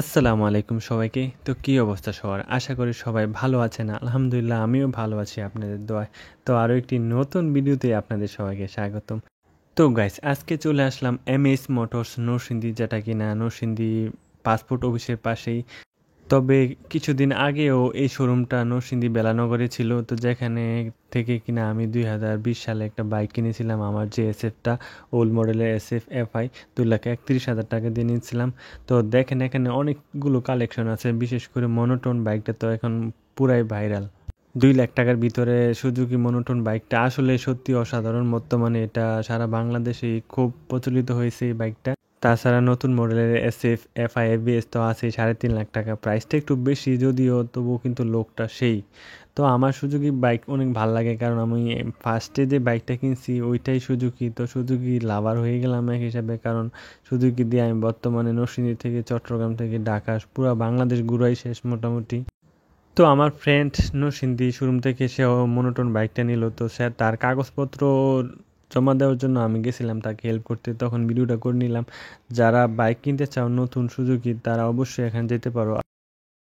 আসসালামু আলাইকুম সবাইকে। তো কি অবস্থা সবার? আশা করি সবাই ভালো আছেন। আলহামদুলিল্লাহ আমিও ভালো আছি আপনাদের দোয়ায়। তো আরও একটি নতুন ভিডিওতে আপনাদের সবাইকে স্বাগতম। তো গাইস আজকে চলে আসলাম এমএস মোটরস নরসিংদী, যেটা কিনা নরসিংদী পাসপোর্ট অফিসের পাশেই। তবে কিছুদিন আগেও এই শোরুমটা নরসিংদী বেলানগরে ছিল, তো যেখানে থেকে কিনা আমি 2020 সালে একটা বাইক কিনেছিলাম, আমার যে এসএফটা ওল্ড মডেলের এসএফ এফআই 2,31,000 টাকা দিয়ে নিয়েছিলাম। তো দেখেন এখানে অনেকগুলো কালেকশন আছে, বিশেষ করে মনোটোন বাইকটা তো এখন পুরাই ভাইরাল। 2 লাখ টাকার ভিতরে সুজুকি মনোটোন বাইকটা আসলে সত্যি অসাধারণ। বর্তমানে এটা সারা বাংলাদেশেই খুব প্রচলিত হয়েছে এই বাইকটা। তাছাড়া নতুন মডেলের এসএফ এফআই এবিএস তো আছে 3.5 লাখ টাকা, প্রাইসটা একটু বেশি যদিও, তবুও কিন্তু লোকটা সেই। তো আমার সুজুকি বাইক অনেক ভালো লাগে, কারণ আমি ফার্স্টে যে বাইকটা কিনছি ওইটাই সুজুকি, তো সুজুকি লাভার হয়ে গেলাম এক হিসাবে। কারণ সুজুকি দিয়ে আমি বর্তমানে নরসিংদী থেকে চট্টগ্রাম থেকে ঢাকা পুরো বাংলাদেশ ঘুরাই শেষ মোটামুটি। তো আমার ফ্রেন্ড নরসিংদী শোরুম থেকে সেও মনোটোন বাইকটা নিল, তো সে তার কাগজপত্র জমা দেওয়ার জন্য আমি গেছিলাম তাকে হেল্প করতে, তখন ভিডিওটা করে নিলাম। যারা বাইক কিনতে চাও নতুন সুজুকি, তারা অবশ্যই এখানে যেতে পারো।